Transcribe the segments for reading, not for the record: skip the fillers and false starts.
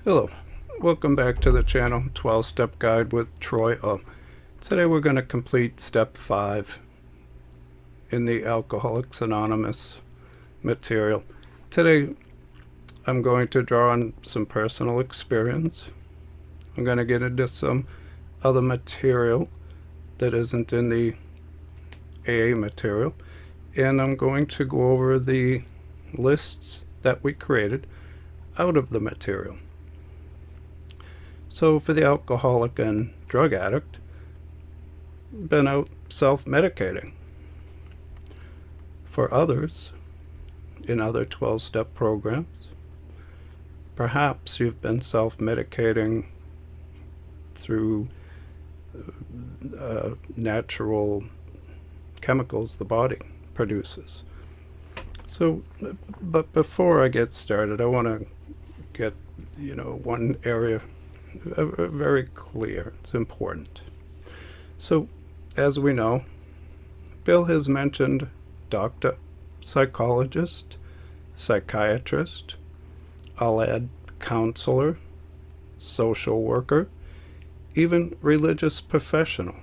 Hello, welcome back to the channel 12-Step Guide with Troy. Today we're going to complete step 5 in the Alcoholics Anonymous material. Today I'm going to draw on some personal experience. I'm going to get into some other material that isn't in the AA material, and I'm going to go over the lists that we created out of the material. So for the alcoholic and drug addict, been out self-medicating. For others, in other 12-step programs, perhaps you've been self-medicating through natural chemicals the body produces. So, but before I get started, I want to get, one area very clear. It's important. So, as we know, Bill has mentioned doctor, psychologist, psychiatrist, I'll add counselor, social worker, even religious professional.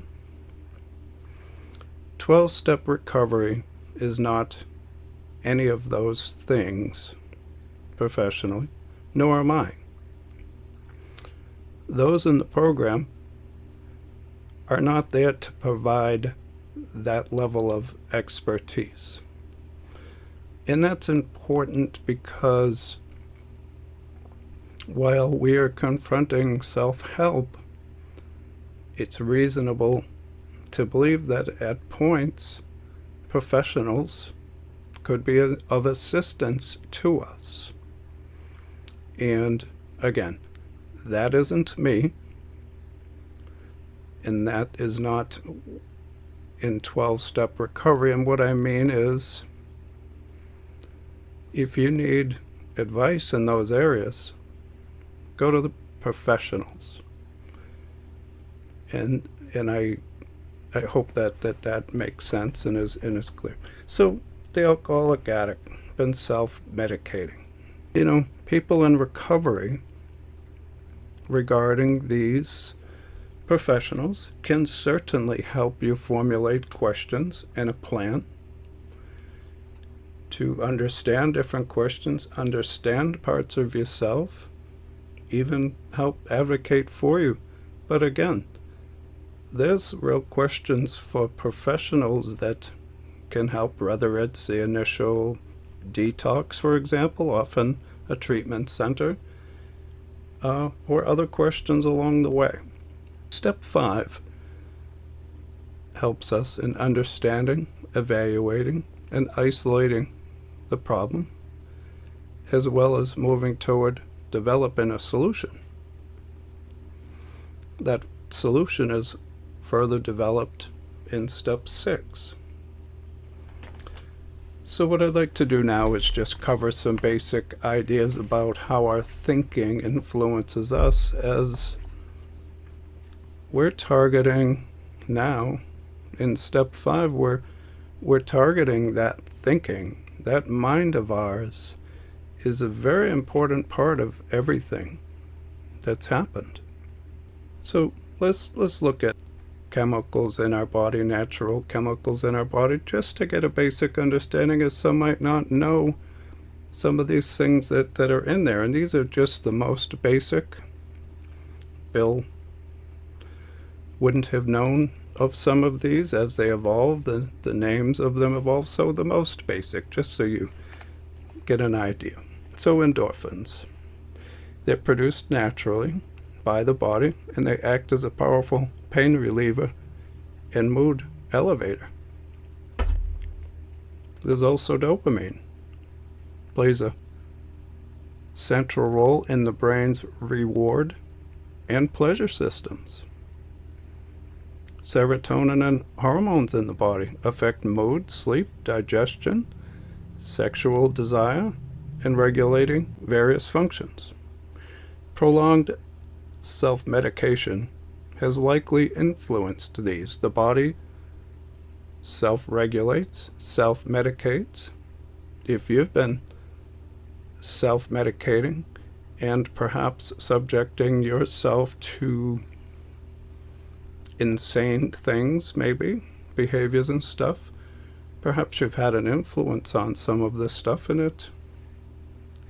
12-step recovery is not any of those things professionally, nor am I. Those in the program are not there to provide that level of expertise. And that's important because while we are confronting self-help, it's reasonable to believe that at points professionals could be of assistance to us. And again, that isn't me, and that is not in 12-step recovery. And what I mean is, if you need advice in those areas, go to the professionals. And I hope that makes sense and is clear. So the alcoholic addict been self-medicating. People in recovery regarding these professionals can certainly help you formulate questions and a plan to understand different questions, understand parts of yourself, even help advocate for you. But again, there's real questions for professionals that can help, whether it's the initial detox, for example, often a treatment center, or other questions along the way. Step 5 helps us in understanding, evaluating, and isolating the problem, as well as moving toward developing a solution. That solution is further developed in step 6. So what I'd like to do now is just cover some basic ideas about how our thinking influences us, as we're targeting now in step 5, we're targeting that thinking. That mind of ours is a very important part of everything that's happened. So let's look at chemicals in our body, natural chemicals in our body, just to get a basic understanding, as some might not know some of these things that are in there. And these are just the most basic. Bill wouldn't have known of some of these as they evolve, the names of them evolve. So the most basic, just so you get an idea. So endorphins, they're produced naturally by the body, and they act as a powerful pain reliever and mood elevator. There's also dopamine, plays a central role in the brain's reward and pleasure systems. Serotonin and hormones in the body affect mood, sleep, digestion, sexual desire, and regulating various functions. Prolonged self-medication has likely influenced these. The body self-regulates, self-medicates. If you've been self-medicating, and perhaps subjecting yourself to insane things, maybe, behaviors and stuff. Perhaps you've had an influence on some of this stuff, and it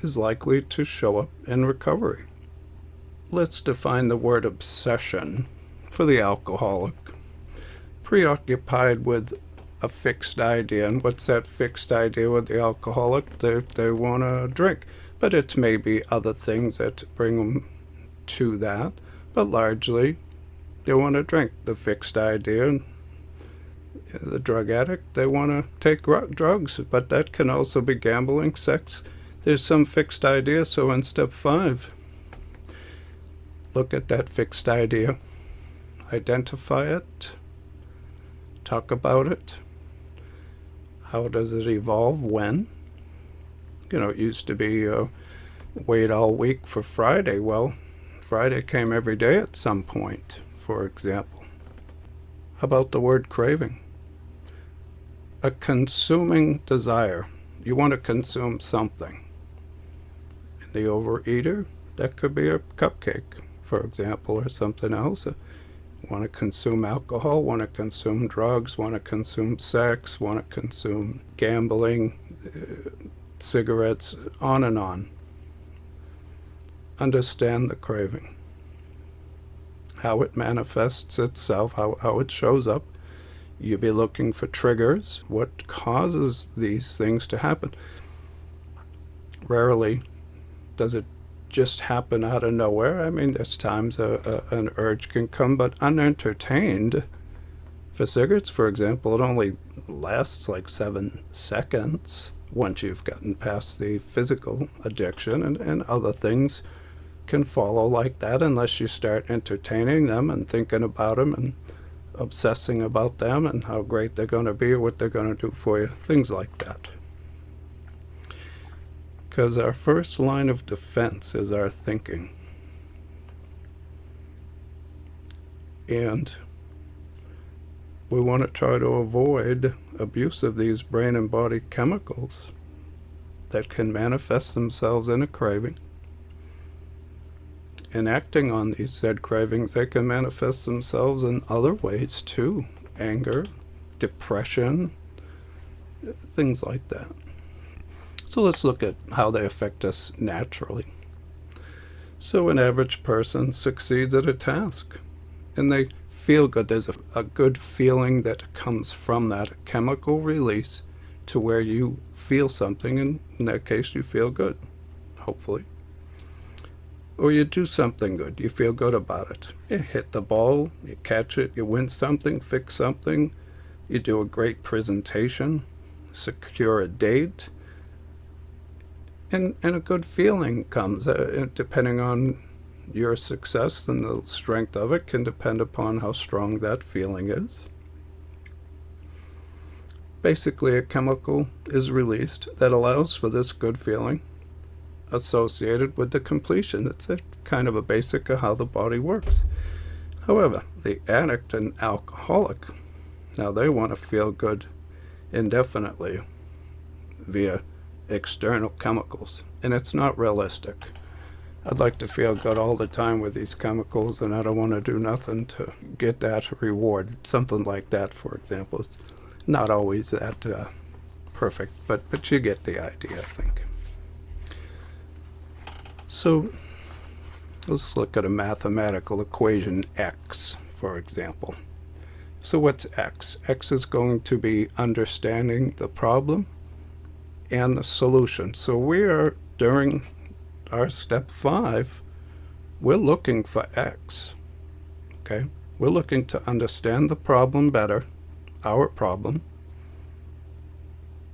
is likely to show up in recovery. Let's define the word obsession for the alcoholic. Preoccupied with a fixed idea. And what's that fixed idea with the alcoholic? They want to drink. But it may be other things that bring them to that. But largely, they want to drink. The fixed idea, the drug addict, they want to take drugs. But that can also be gambling, sex. There's some fixed idea. So in step 5, look at that fixed idea. Identify it. Talk about it. How does it evolve? When? It used to be wait all week for Friday. Well, Friday came every day at some point, for example. How about the word craving? A consuming desire. You want to consume something. The overeater, that could be a cupcake, for example, or something else. Want to consume alcohol, want to consume drugs, want to consume sex, want to consume gambling, cigarettes, on and on. Understand the craving, how it manifests itself, how it shows up. You'll be looking for triggers, what causes these things to happen. Rarely does it just happen out of nowhere. I mean, there's times an urge can come, but unentertained. For cigarettes, for example, it only lasts like 7 seconds once you've gotten past the physical addiction, and other things can follow like that unless you start entertaining them and thinking about them and obsessing about them and how great they're going to be or what they're going to do for you, things like that. Because our first line of defense is our thinking. And we want to try to avoid abuse of these brain and body chemicals that can manifest themselves in a craving. And acting on these said cravings, they can manifest themselves in other ways too. Anger, depression, things like that. So let's look at how they affect us naturally. So an average person succeeds at a task, and they feel good. There's a good feeling that comes from that, a chemical release to where you feel something, and in that case you feel good, hopefully. Or you do something good, you feel good about it. You hit the ball, you catch it, you win something, fix something, you do a great presentation, secure a date, and a good feeling comes, depending on your success, and the strength of it can depend upon how strong that feeling is. Basically, a chemical is released that allows for this good feeling associated with the completion. It's a kind of a basic of how the body works. However, the addict and alcoholic, now they want to feel good indefinitely via external chemicals, and it's not realistic. I'd like to feel good all the time with these chemicals, and I don't want to do nothing to get that reward. Something like that, for example. It's not always that perfect, but you get the idea, I think. So let's look at a mathematical equation, x, for example. So what's x? X is going to be understanding the problem and the solution. So we are, during our step 5, we're looking for x. Okay? We're looking to understand the problem better, our problem,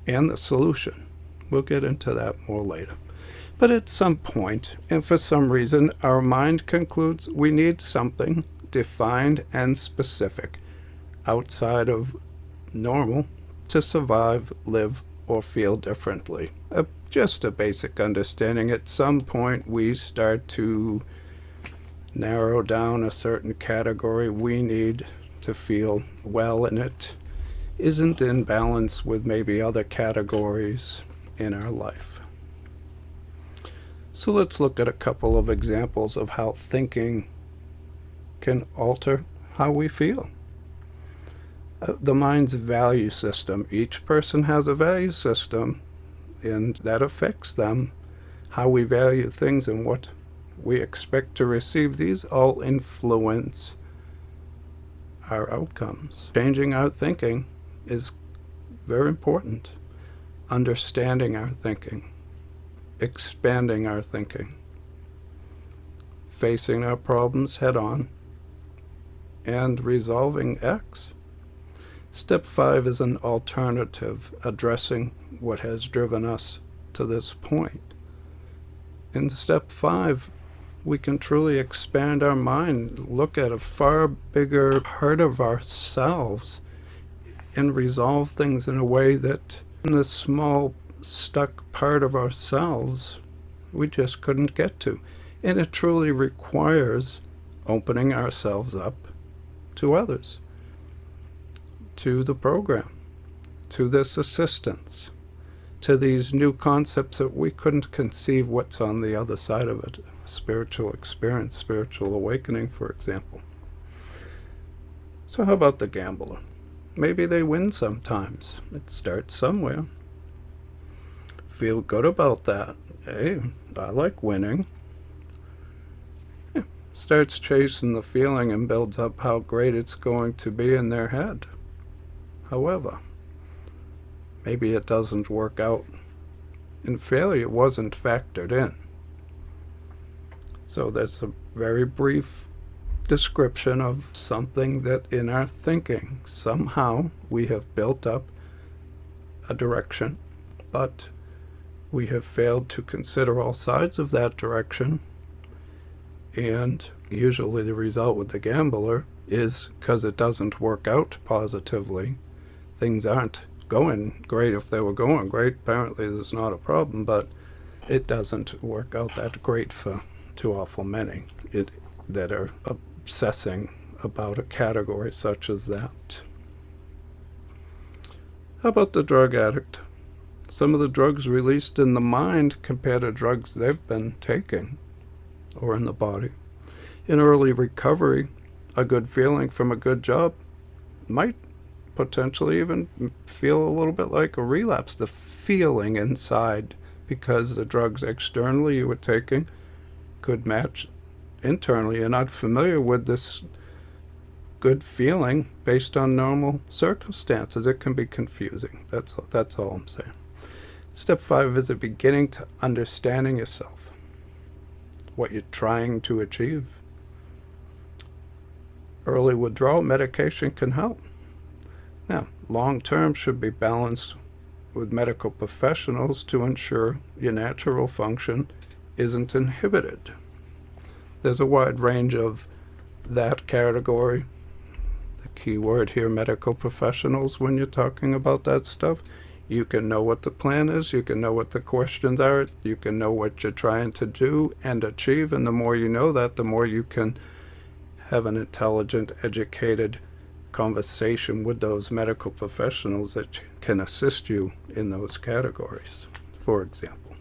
and the solution. We'll get into that more later. But at some point, and for some reason, our mind concludes we need something defined and specific outside of normal to survive, live, or feel differently. Just a basic understanding. At some point, we start to narrow down a certain category we need to feel well, and it isn't in balance with maybe other categories in our life. So let's look at a couple of examples of how thinking can alter how we feel. The mind's value system. Each person has a value system, and that affects them, how we value things and what we expect to receive. These all influence our outcomes. Changing our thinking is very important. Understanding our thinking, expanding our thinking, facing our problems head on, and resolving X. Step 5 is an alternative, addressing what has driven us to this point. In step 5, we can truly expand our mind, look at a far bigger part of ourselves, and resolve things in a way that in this small, stuck part of ourselves we just couldn't get to. And it truly requires opening ourselves up to others, to the program, to this assistance, to these new concepts that we couldn't conceive what's on the other side of it. Spiritual experience, spiritual awakening, for example. So how about the gambler? Maybe they win sometimes. It starts somewhere. Feel good about that. Hey, I like winning. Yeah. Starts chasing the feeling and builds up how great it's going to be in their head. However, maybe it doesn't work out, and failure wasn't factored in. So that's a very brief description of something that in our thinking, somehow we have built up a direction, but we have failed to consider all sides of that direction, and usually the result with the gambler is, because it doesn't work out positively, things aren't going great. If they were going great, apparently there's not a problem, but it doesn't work out that great for too awful many that are obsessing about a category such as that. How about the drug addict? Some of the drugs released in the mind compare to drugs they've been taking or in the body. In early recovery, a good feeling from a good job might potentially even feel a little bit like a relapse. The feeling inside, because the drugs externally you were taking could match internally. You're not familiar with this good feeling based on normal circumstances. It can be confusing. That's all I'm saying. Step 5 is a beginning to understanding yourself, what you're trying to achieve. Early withdrawal medication can help. Now, long-term should be balanced with medical professionals to ensure your natural function isn't inhibited. There's a wide range of that category. The key word here, medical professionals, when you're talking about that stuff. You can know what the plan is, you can know what the questions are, you can know what you're trying to do and achieve, and the more you know that, the more you can have an intelligent, educated conversation with those medical professionals that can assist you in those categories, for example.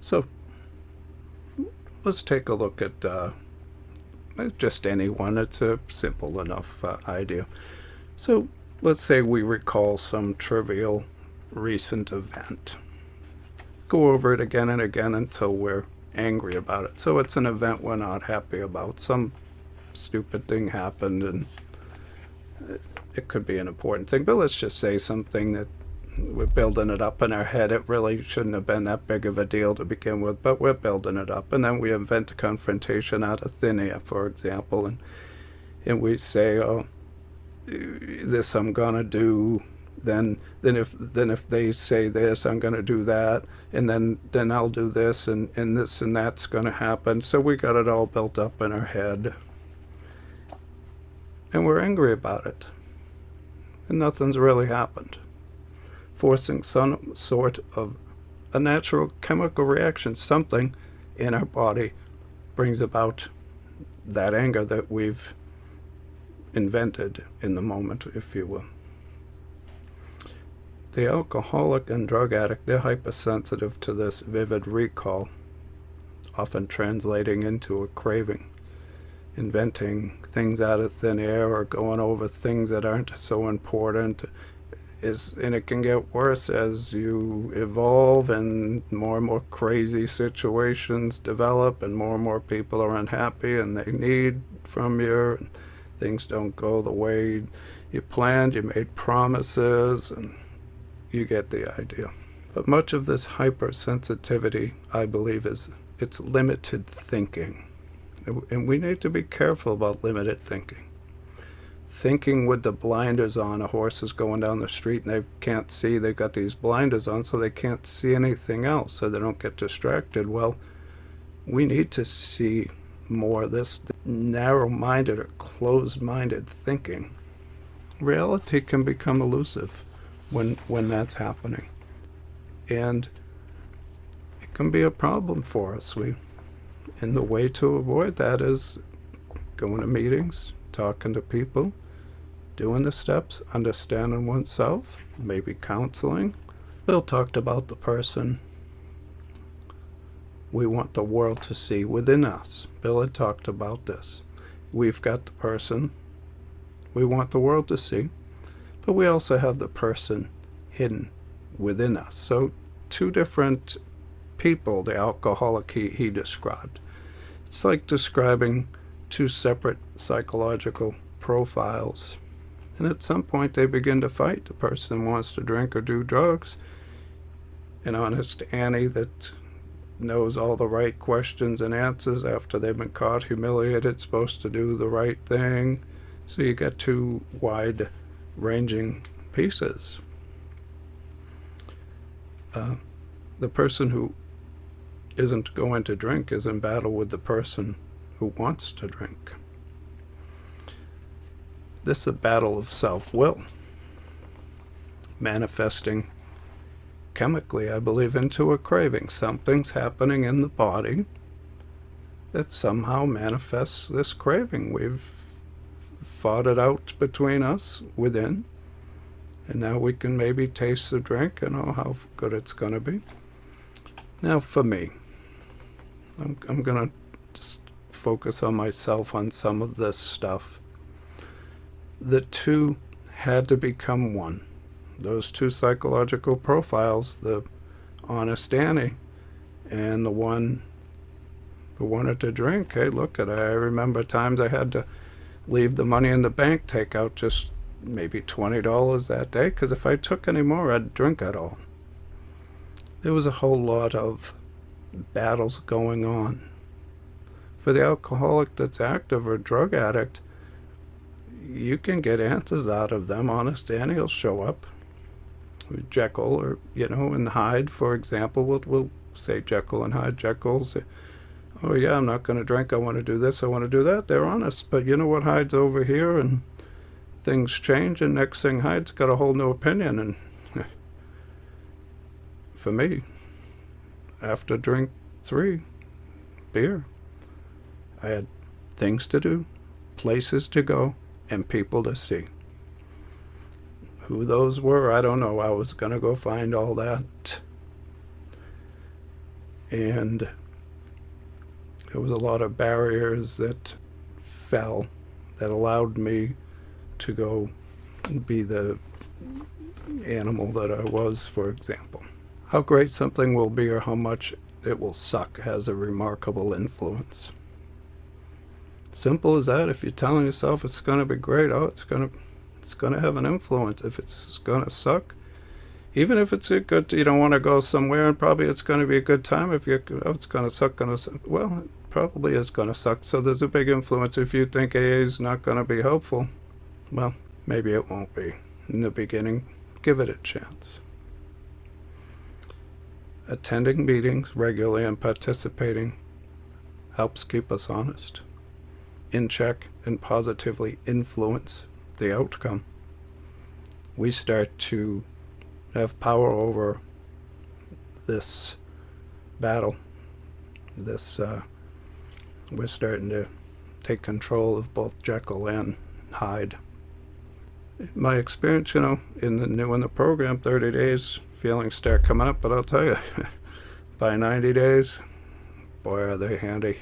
So let's take a look at just any one. It's a simple enough idea. So let's say we recall some trivial recent event. Go over it again and again until we're angry about it. So it's an event we're not happy about. Some stupid thing happened, and it could be an important thing, but let's just say something that we're building it up in our head. It really shouldn't have been that big of a deal to begin with, but we're building it up, and then we invent a confrontation out of thin air, for example, and we say, oh, this I'm gonna do, then if they say this, I'm gonna do that, and then I'll do this, and this and that's gonna happen. So we got it all built up in our head, and we're angry about it, and nothing's really happened, forcing some sort of a natural chemical reaction. Something in our body brings about that anger that we've invented in the moment, if you will. The alcoholic and drug addict, they're hypersensitive to this vivid recall, often translating into a craving, inventing things out of thin air or going over things that aren't so important. And it can get worse as you evolve and more crazy situations develop and more people are unhappy and they need from you, and things don't go the way you planned. You made promises, and you get the idea. But much of this hypersensitivity, I believe, it's limited thinking. And we need to be careful about limited thinking. Thinking with the blinders on. A horse is going down the street and they can't see. They've got these blinders on so they can't see anything else, so they don't get distracted. Well, we need to see more of this narrow-minded or closed-minded thinking. Reality can become elusive when that's happening. And it can be a problem for us. And the way to avoid that is going to meetings, talking to people, doing the steps, understanding oneself, maybe counseling. Bill talked about the person we want the world to see within us. Bill had talked about this. We've got the person we want the world to see, but we also have the person hidden within us. So two different people, the alcoholic he described. It's like describing two separate psychological profiles. And at some point they begin to fight. The person wants to drink or do drugs. An honest Annie that knows all the right questions and answers after they've been caught humiliated, supposed to do the right thing. So you get two wide-ranging pieces. The person who isn't going to drink is in battle with the person who wants to drink. This is a battle of self-will, manifesting chemically, I believe, into a craving. Something's happening in the body that somehow manifests this craving. We've fought it out between us within, and now we can maybe taste the drink and know how good it's going to be. Now for me, I'm going to just focus on myself on some of this stuff. The two had to become one. Those two psychological profiles, the honest Annie and the one who wanted to drink. Hey, look at it. I remember times I had to leave the money in the bank, take out just maybe $20 that day, because if I took any more, I'd drink it all. There was a whole lot of battles going on. For the alcoholic that's active or drug addict, you can get answers out of them. Honest Annie will show up. Jekyll, or and Hyde, for example, we'll say Jekyll and Hyde. Jekyll say, oh yeah, I'm not going to drink, I want to do this, I want to do that. They're honest. But you know what, Hyde's over here, and things change, and next thing Hyde's got a whole new opinion. And for me, after drink 3 beer, I had things to do, places to go, and people to see. Who those were, I don't know. I was going to go find all that. And there was a lot of barriers that fell that allowed me to go and be the animal that I was, for example. How great something will be or how much it will suck has a remarkable influence. Simple as that. If you're telling yourself it's going to be great, it's going to have an influence. If it's going to suck, even if it's a good, you don't want to go somewhere, and probably it's going to be a good time. If it's going to suck, well, it probably is going to suck. So there's a big influence. If you think AA is not going to be helpful, well, maybe it won't be. In the beginning, give it a chance. Attending meetings regularly and participating helps keep us honest, in check, and positively influence the outcome. We start to have power over this battle. We're starting to take control of both Jekyll and Hyde. My experience, in the program, 30 days, feelings start coming up, but I'll tell you, by 90 days, boy, are they handy.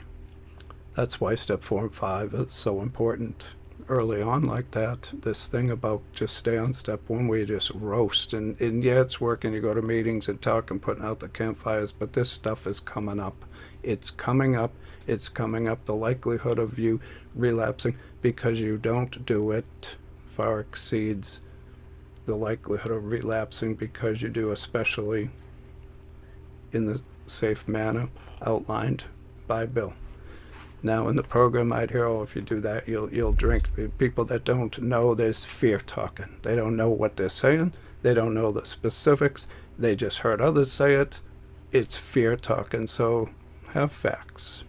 That's why step 4 and 5 is so important early on like that. This thing about just stay on step 1 where you just roast. And yeah, it's working. You go to meetings and talk and putting out the campfires, but this stuff is coming up. It's coming up. It's coming up. The likelihood of you relapsing because you don't do it far exceeds the likelihood of relapsing because you do, especially in the safe manner outlined by Bill. Now in the program I'd hear, if you do that, you'll drink. People that don't know, there's fear talking. They don't know what they're saying. They don't know the specifics. They just heard others say it. It's fear talking. So have facts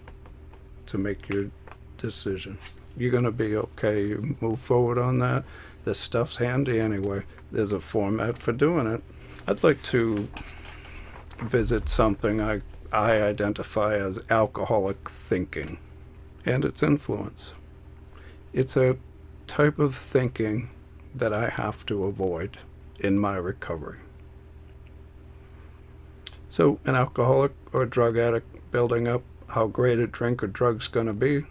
to make your decision. You're going to be okay. You move forward on that. This stuff's handy anyway. There's a format for doing it. I'd like to visit something I identify as alcoholic thinking and its influence. It's a type of thinking that I have to avoid in my recovery. So an alcoholic or drug addict building up how great a drink or drug's going to be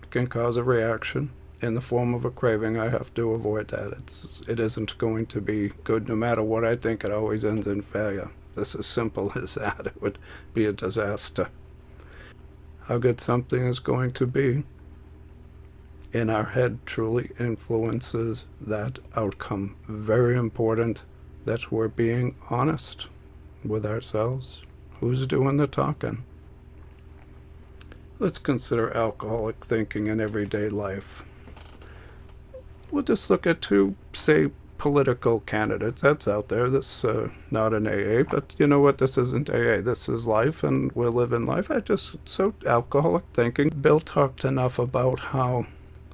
can cause a reaction in the form of a craving. I have to avoid that. It isn't going to be good no matter what I think. It always ends in failure. This is simple as that. It would be a disaster. How good something is going to be in our head truly influences that outcome. Very important that we're being honest with ourselves. Who's doing the talking? Let's consider alcoholic thinking in everyday life. We'll just look at two, say, political candidates. That's out there. This not an AA, but you know what? This isn't AA. This is life, and we're living life. So alcoholic thinking. Bill talked enough about how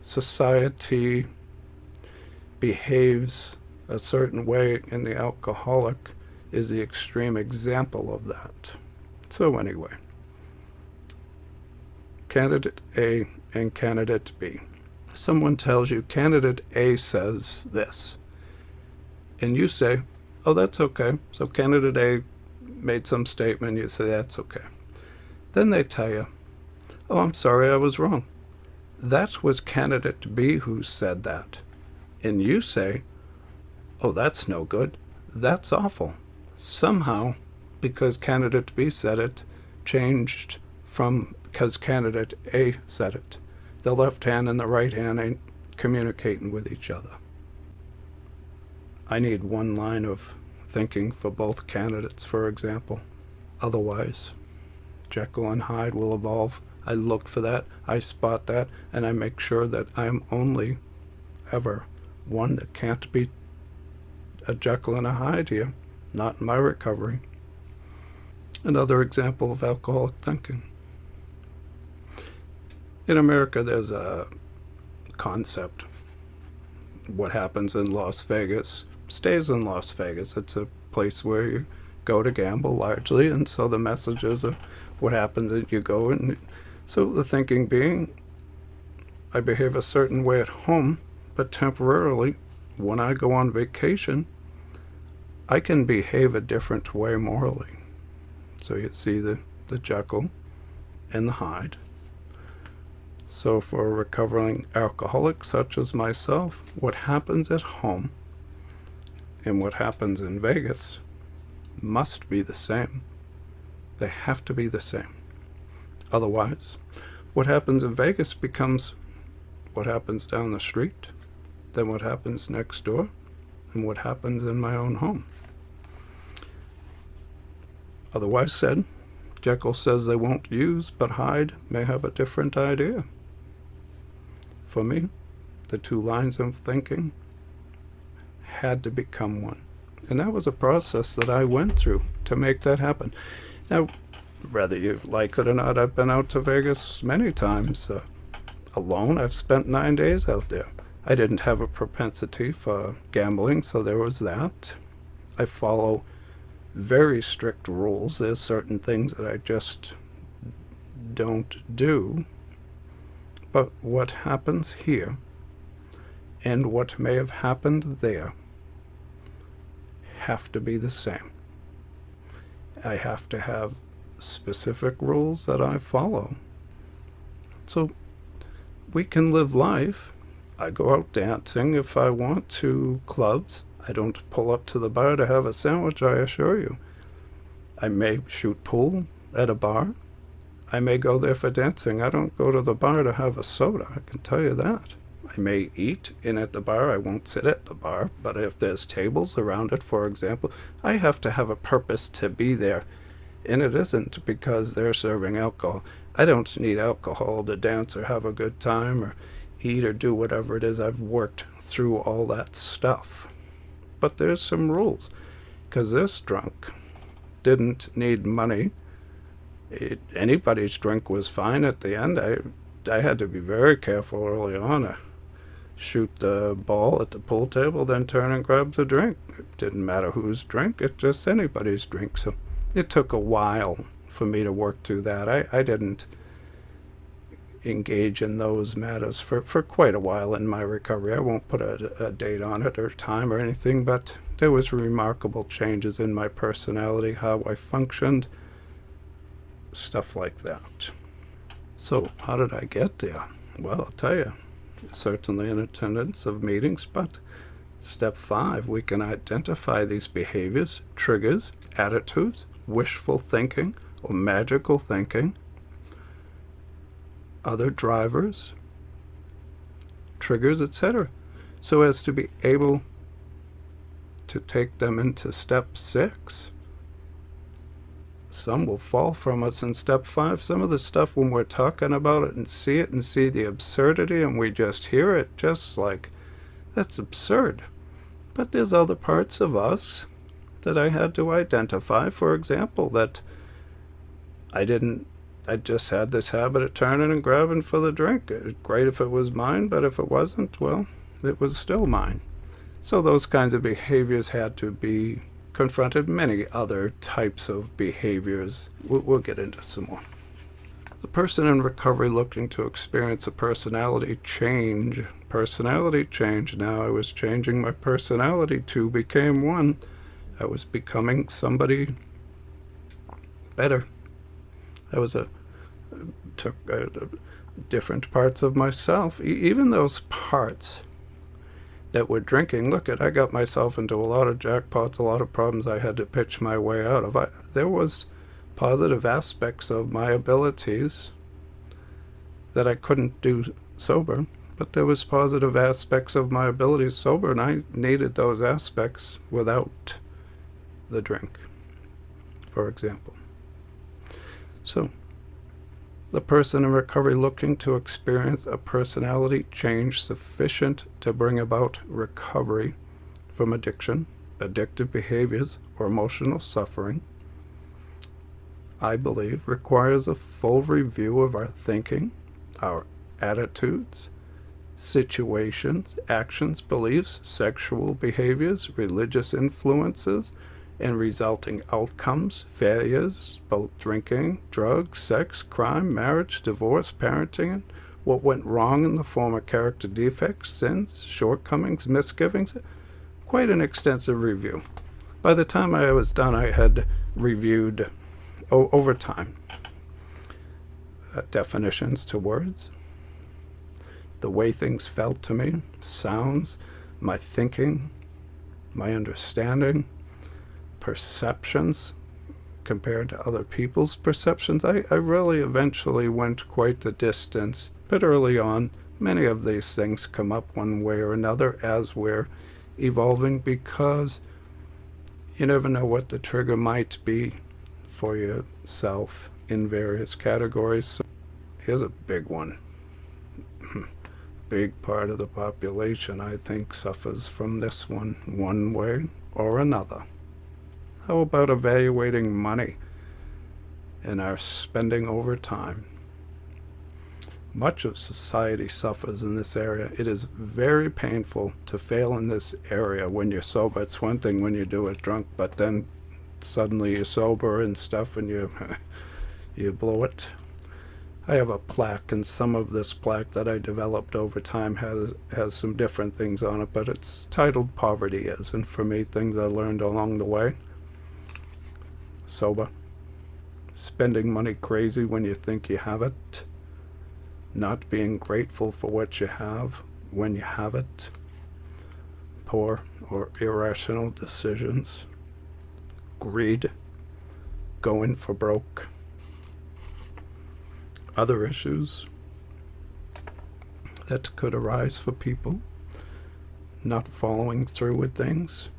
society behaves a certain way, and the alcoholic is the extreme example of that. So anyway, candidate A and candidate B. Someone tells you candidate A says this, and you say, oh, that's okay. So candidate A made some statement, you say, that's okay. Then they tell you, oh, I'm sorry, I was wrong. That was candidate B who said that. And you say, oh, that's no good. That's awful. Somehow, because candidate B said it, changed from because candidate A said it. The left hand and the right hand ain't communicating with each other. I need one line of thinking for both candidates, for example. Otherwise, Jekyll and Hyde will evolve. I look for that, I spot that, and I make sure that I'm only ever one that can't be a Jekyll and a Hyde here, not in my recovery. Another example of alcoholic thinking. In America, there's a concept. What happens in Las Vegas stays in Las Vegas. It's a place where you go to gamble largely, and so the messages of what happens is you go, and so the thinking being, I behave a certain way at home, but temporarily, when I go on vacation, I can behave a different way morally. So you see the Jekyll and the Hyde. So for a recovering alcoholic such as myself, what happens at home and what happens in Vegas must be the same. They have to be the same. Otherwise, what happens in Vegas becomes what happens down the street, then what happens next door, and what happens in my own home. Otherwise said, Jekyll says they won't use, but Hyde may have a different idea. For me, the two lines of thinking had to become one. And that was a process that I went through to make that happen. Now, whether you like it or not, I've been out to Vegas many times. Alone, I've spent 9 days out there. I didn't have a propensity for gambling, so there was that. I follow very strict rules. There's certain things that I just don't do. But what happens here and what may have happened there have to be the same. I have to have specific rules that I follow. So we can live life. I go out dancing if I want to, clubs. I don't pull up to the bar to have a sandwich, I assure you. I may shoot pool at a bar. I may go there for dancing. I don't go to the bar to have a soda, I can tell you that. I may eat in at the bar. I won't sit at the bar. But if there's tables around it, for example, I have to have a purpose to be there. And it isn't because they're serving alcohol. I don't need alcohol to dance or have a good time or eat or do whatever it is. I've worked through all that stuff. But there's some rules, because this drunk didn't need money. Anybody's drink was fine at the end. I had to be very careful early on to shoot the ball at the pool table, then turn and grab the drink. It didn't matter whose drink, it's just anybody's drink. So it took a while for me to work through that. I didn't engage in those matters for quite a while in my recovery. I won't put a date on it or time or anything, but there was remarkable changes in my personality, how I functioned, stuff like that. So how did I get there? Well, I'll tell you, certainly in attendance of meetings, but step 5, we can identify these behaviors, triggers, attitudes, wishful thinking or magical thinking, other drivers, triggers, etc., so as to be able to take them into step 6. Some will fall from us in step 5. Some of the stuff, when we're talking about it and see the absurdity, and we just hear it, just like, that's absurd. But there's other parts of us that I had to identify. For example, that I just had this habit of turning and grabbing for the drink. Great if it was mine, but if it wasn't, well, it was still mine. So those kinds of behaviors had to be confronted. Many other types of behaviors. We'll get into some more. The person in recovery looking to experience a personality change. Now I was changing my personality. 2 became 1. I was becoming somebody better. I took different parts of myself, even those parts that were drinking. Look, I got myself into a lot of jackpots, a lot of problems I had to pitch my way out of. There was positive aspects of my abilities that I couldn't do sober, but there was positive aspects of my abilities sober, and I needed those aspects without the drink, for example. So, the person in recovery looking to experience a personality change sufficient to bring about recovery from addiction, addictive behaviors, or emotional suffering, I believe, requires a full review of our thinking, our attitudes, situations, actions, beliefs, sexual behaviors, religious influences, and resulting outcomes, failures, both drinking, drugs, sex, crime, marriage, divorce, parenting, and what went wrong in the form of character defects, sins, shortcomings, misgivings. Quite an extensive review. By the time I was done, I had reviewed, over time, definitions to words, the way things felt to me, sounds, my thinking, my understanding, perceptions compared to other people's perceptions. I really eventually went quite the distance, but early on, many of these things come up one way or another as we're evolving, because you never know what the trigger might be for yourself in various categories. So here's a big one. Big part of the population, I think, suffers from this one way or another. How about evaluating money and our spending over time? Much of society suffers in this area. It is very painful to fail in this area when you're sober. It's one thing when you do it drunk, but then suddenly you're sober and stuff and you blow it. I have a plaque, and some of this plaque that I developed over time has some different things on it, but it's titled Poverty Is, and for me, things I learned along the way. Sober. Spending money crazy when you think you have it. Not being grateful for what you have when you have it. Poor or irrational decisions. Greed. Going for broke. Other issues that could arise for people. Not following through with things.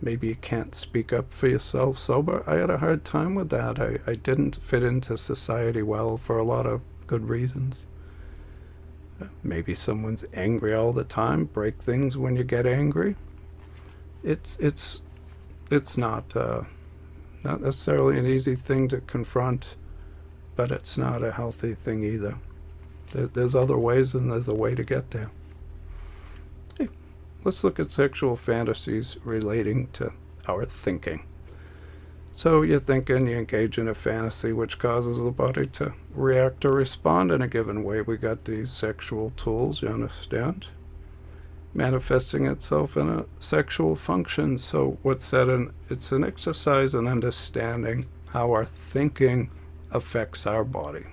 Maybe you can't speak up for yourself sober. I had a hard time with that. I didn't fit into society well for a lot of good reasons. Maybe someone's angry all the time. Break things when you get angry. It's not necessarily an easy thing to confront, but it's not a healthy thing either. There's other ways, and there's a way to get there. Hey, let's look at sexual fantasies relating to our thinking. So you're thinking, you engage in a fantasy which causes the body to react or respond in a given way. We got these sexual tools, you understand? Manifesting itself in a sexual function. So what's that? It's an exercise in understanding how our thinking affects our body.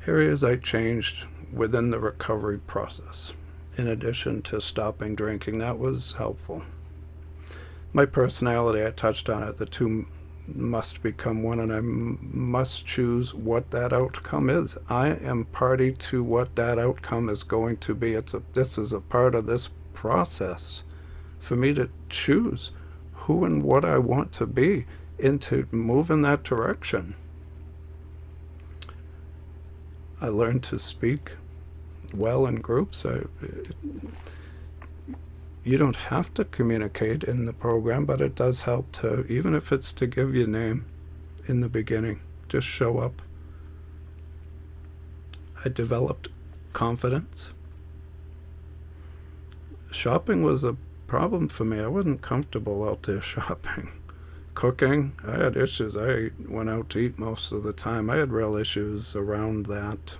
Areas I changed within the recovery process. In addition to stopping drinking, that was helpful. My personality, I touched on it. The two must become one, and I must choose what that outcome is. I am party to what that outcome is going to be. This is a part of this process for me to choose who and what I want to be and to move in that direction. I learned to speak well in groups. You don't have to communicate in the program, but it does help to, even if it's to give your name in the beginning, just show up. I developed confidence. Shopping was a problem for me. I wasn't comfortable out there shopping. Cooking, I had issues. I went out to eat most of the time. I had real issues around that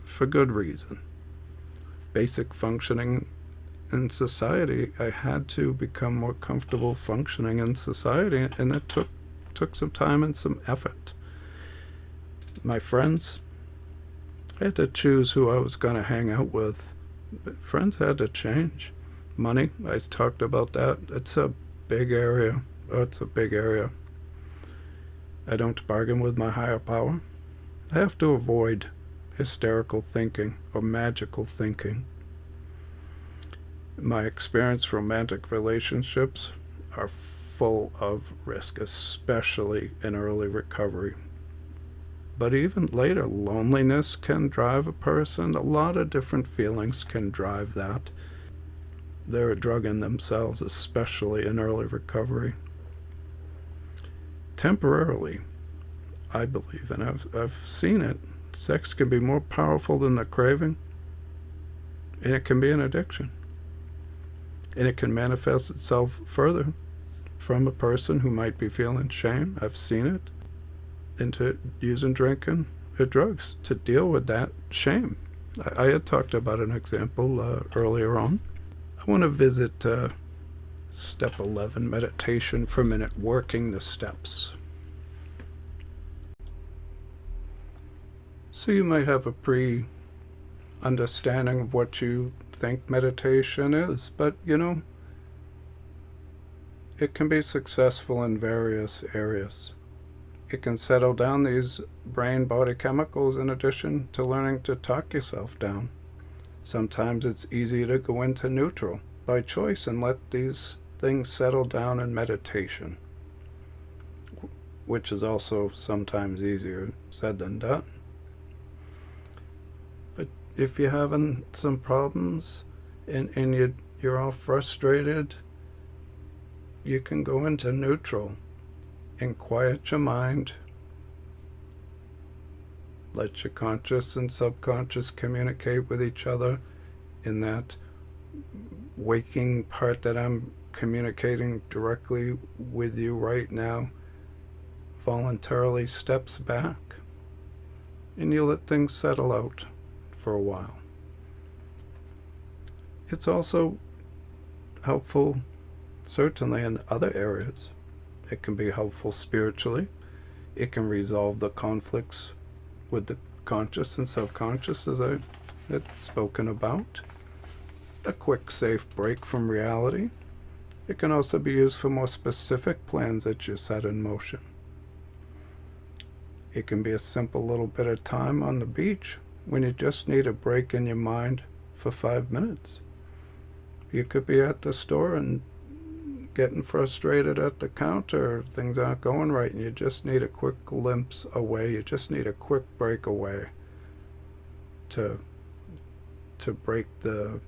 for good reason. Basic functioning in society, I had to become more comfortable functioning in society, and it took some time and some effort. My friends, I had to choose who I was going to hang out with. But friends had to change. Money, I talked about that. It's a big area. It's a big area. I don't bargain with my higher power. I have to avoid hysterical thinking or magical thinking. My experience romantic relationships are full of risk, especially in early recovery. But even later, loneliness can drive a person. A lot of different feelings can drive that. They're a drug in themselves, especially in early recovery. Temporarily, I believe, and I've seen it, sex can be more powerful than the craving, and it can be an addiction. And it can manifest itself further from a person who might be feeling shame. I've seen it. Into using drinking or drugs to deal with that shame. I had talked about an example earlier on. I want to visit step 11, meditation, for a minute, working the steps. So you might have a pre-understanding of what you think meditation is, but it can be successful in various areas. It can settle down these brain-body chemicals in addition to learning to talk yourself down. Sometimes it's easy to go into neutral by choice and let these things settle down in meditation, which is also sometimes easier said than done. But if you're having some problems and you're all frustrated, you can go into neutral and quiet your mind. Let your conscious and subconscious communicate with each other in that waking part that I'm communicating directly with you right now voluntarily steps back and you let things settle out for a while. It's also helpful, certainly in other areas. It can be helpful spiritually. It can resolve the conflicts with the conscious and subconscious, as I had spoken about. A quick, safe break from reality. It can also be used for more specific plans that you set in motion. It can be a simple little bit of time on the beach when you just need a break in your mind for 5 minutes. You could be at the store and getting frustrated at the counter, things aren't going right, and you just need a quick glimpse away. You just need a quick break away to break the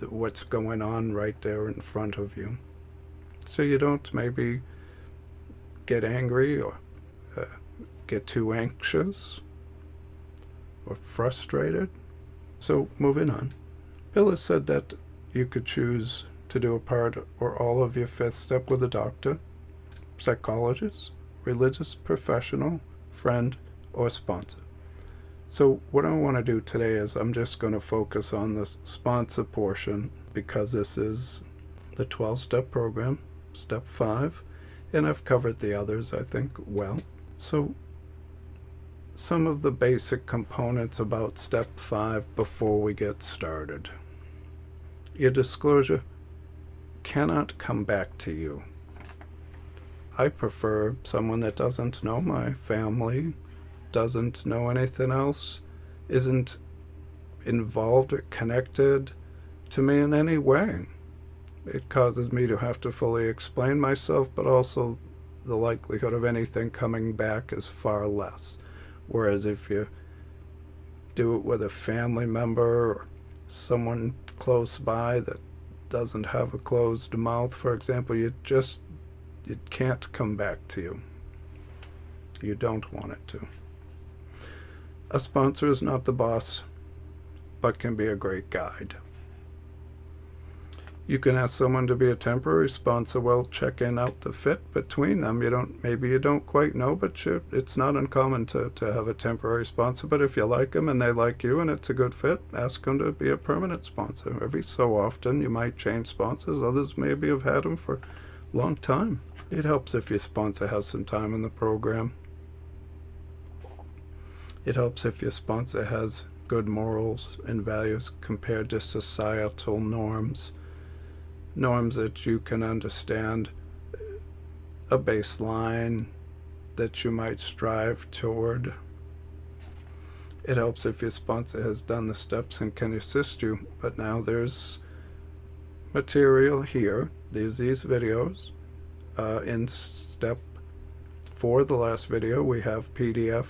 what's going on right there in front of you, so you don't maybe get angry or get too anxious or frustrated. So moving on, Bill has said that you could choose to do a part or all of your fifth step with a doctor, psychologist, religious professional, friend, or sponsor. So what I want to do today is I'm just going to focus on the sponsor portion, because this is the 12-step program, step 5, and I've covered the others, I think, well. So some of the basic components about step 5 before we get started. Your disclosure cannot come back to you. I prefer someone that doesn't know my family, doesn't know anything else, isn't involved or connected to me in any way. It causes me to have to fully explain myself, but also the likelihood of anything coming back is far less. Whereas if you do it with a family member or someone close by that doesn't have a closed mouth, for example, it can't come back to you. You don't want it to. A sponsor is not the boss, but can be a great guide. You can ask someone to be a temporary sponsor while checking out the fit between them. Maybe you don't quite know, but it's not uncommon to have a temporary sponsor. But if you like them and they like you and it's a good fit, ask them to be a permanent sponsor. Every so often you might change sponsors. Others maybe have had them for a long time. It helps if your sponsor has some time in the program. It helps if your sponsor has good morals and values compared to societal norms that you can understand, a baseline that you might strive toward. It helps if your sponsor has done the steps and can assist you. But now there's material here, these videos. In step 4, the last video, we have PDF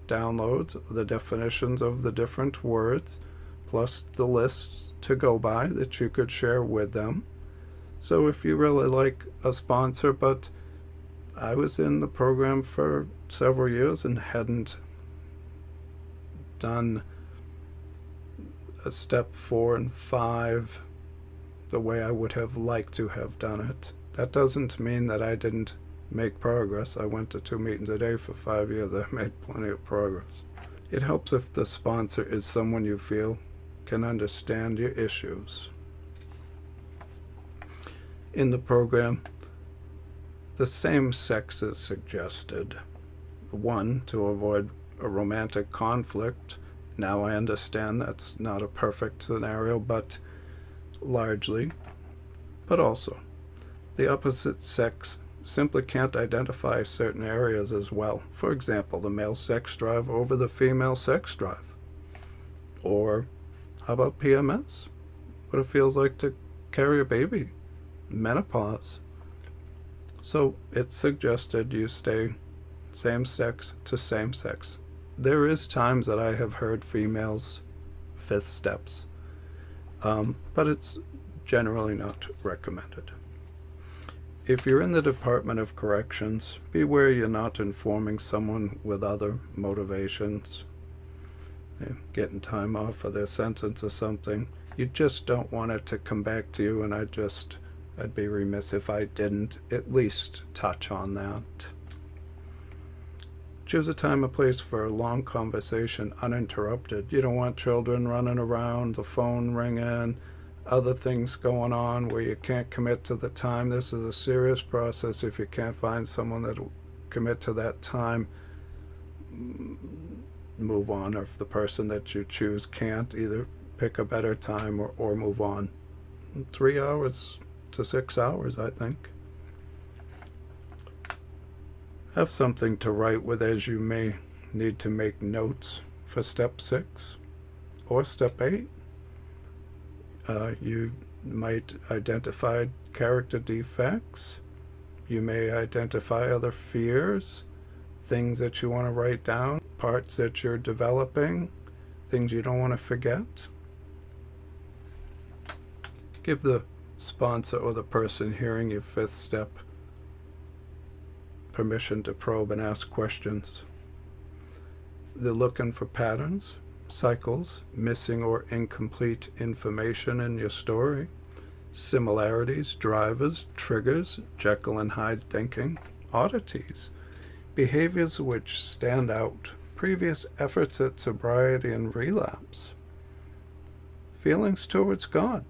downloads, the definitions of the different words, plus the lists to go by that you could share with them. So if you really like a sponsor, but I was in the program for several years and hadn't done a step 4 and 5 the way I would have liked to have done it, that doesn't mean that I didn't make progress. I went to 2 meetings a day for 5 years. I made plenty of progress. It helps if the sponsor is someone you feel can understand your issues. In the program, the same sex is suggested. 1, to avoid a romantic conflict. Now I understand that's not a perfect scenario, but largely. But also, the opposite sex simply can't identify certain areas as well. For example, the male sex drive over the female sex drive. Or how about PMS? What it feels like to carry a baby. Menopause. So it's suggested you stay same sex to same sex. There is times that I have heard females 5th steps, but it's generally not recommended. If you're in the Department of Corrections, beware you're not informing someone with other motivations, getting time off for their sentence or something. You just don't want it to come back to you, and I'd be remiss if I didn't at least touch on that. Choose a time and place for a long conversation uninterrupted. You don't want children running around, the phone ringing, other things going on where you can't commit to the time. This is a serious process. If you can't find someone that will commit to that time, move on. Or if the person that you choose can't, either pick a better time or move on. 3 hours to 6 hours, I think. Have something to write with, as you may need to make notes for step 6 or step 8. You might identify character defects. You may identify other fears, things that you want to write down, parts that you're developing, things you don't want to forget. Give the sponsor or the person hearing your 5th step permission to probe and ask questions. They're looking for patterns, cycles, missing or incomplete information in your story, similarities, drivers, triggers, Jekyll and Hyde thinking, oddities, behaviors which stand out, previous efforts at sobriety and relapse, feelings towards God,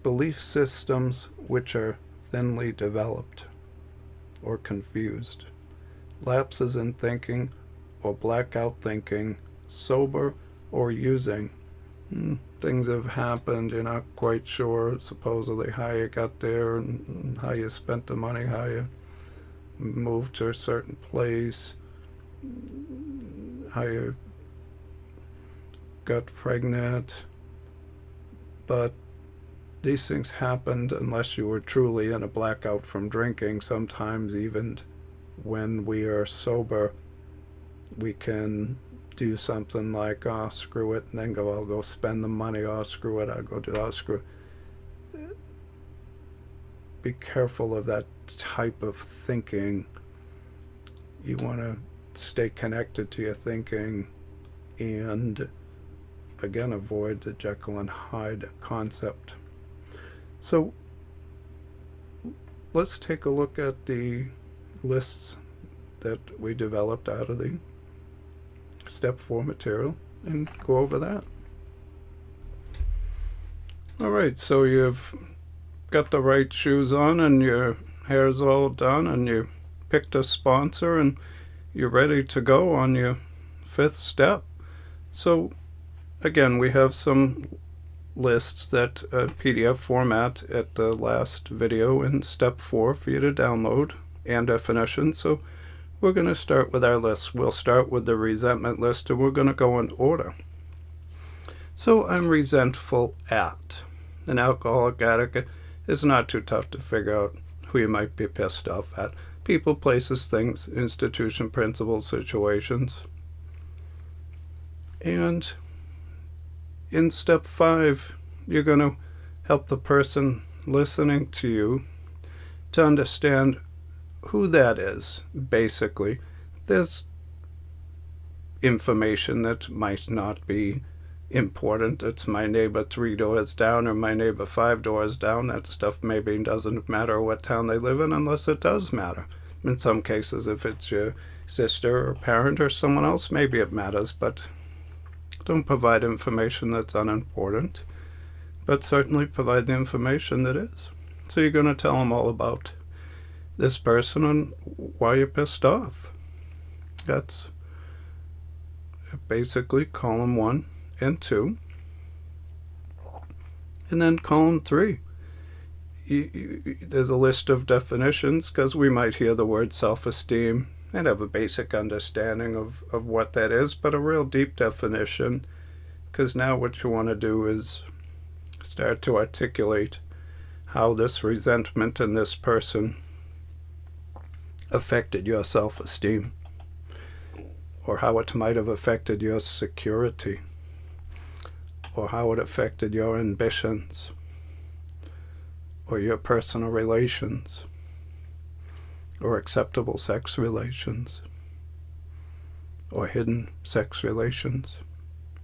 belief systems which are thinly developed or confused, lapses in thinking or blackout thinking, sober or using. Things have happened, you're not quite sure supposedly how you got there and how you spent the money, how you moved to a certain place, how you got pregnant, but these things happened unless you were truly in a blackout from drinking. Sometimes even when we are sober, we can do something like, oh, screw it, and then I'll go spend the money, oh, screw it, I'll go do, oh, screw it. Be careful of that type of thinking. You want to stay connected to your thinking and, again, avoid the Jekyll and Hyde concept. So let's take a look at the lists that we developed out of the step 4 material and go over that. All right, so you've got the right shoes on and your hair's all done and you picked a sponsor and you're ready to go on your 5th step. So again, we have some lists that PDF format at the last video in step 4 for you to download and definitions. So we're going to start with our list. We'll start with the resentment list and we're going to go in order. So I'm resentful at. An alcoholic addict is not too tough to figure out who you might be pissed off at. People, places, things, institution, principles, situations. And in step 5, you're going to help the person listening to you to understand who that is. Basically, there's information that might not be important. It's my neighbor 3 doors down or my neighbor 5 doors down. That stuff maybe doesn't matter what town they live in unless it does matter. In some cases, if it's your sister or parent or someone else, maybe it matters, but don't provide information that's unimportant, but certainly provide the information that is. So you're going to tell them all about this person and why you're pissed off. That's basically column 1 and 2. And then column 3. There's a list of definitions because we might hear the word self-esteem and have a basic understanding of what that is, but a real deep definition, because now what you want to do is start to articulate how this resentment in this person affected your self-esteem, or how it might have affected your security, or how it affected your ambitions, or your personal relations, or acceptable sex relations, or hidden sex relations,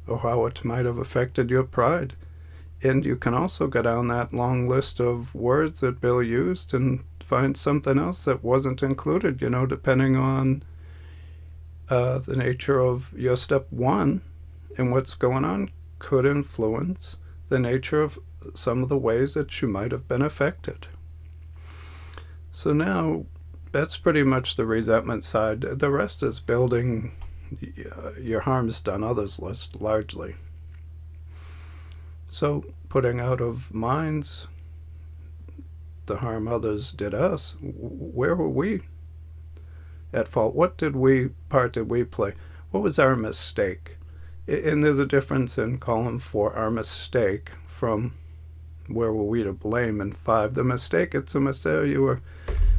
or how it might have affected your pride. And you can also go down that long list of words that Bill used and find something else that wasn't included, depending on the nature of your step one and what's going on could influence the nature of some of the ways that you might have been affected. So now that's pretty much the resentment side. The rest is building your harms done others list largely. So putting out of minds the harm others did us, where were we at fault? What part did we play? What was our mistake? And there's a difference in column 4, our mistake, from where were we to blame in 5. The mistake, it's a mistake. You were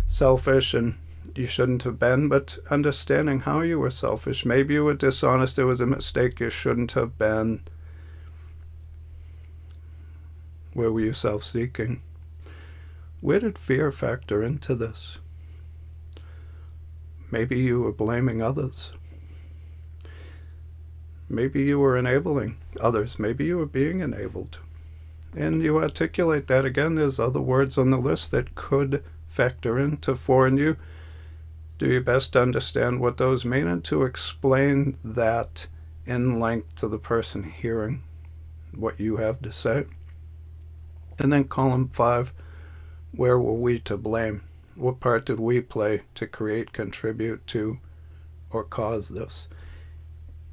selfish and you shouldn't have been, but understanding how you were selfish. Maybe you were dishonest. There was a mistake. You shouldn't have been. Where were you self-seeking? Where did fear factor into this? Maybe you were blaming others. Maybe you were enabling others. Maybe you were being enabled. And you articulate that again. There's other words on the list that could factor into 4, and you do your best to understand what those mean and to explain that in length to the person hearing what you have to say. And then column 5, where were we to blame? What part did we play to create, contribute to, or cause this?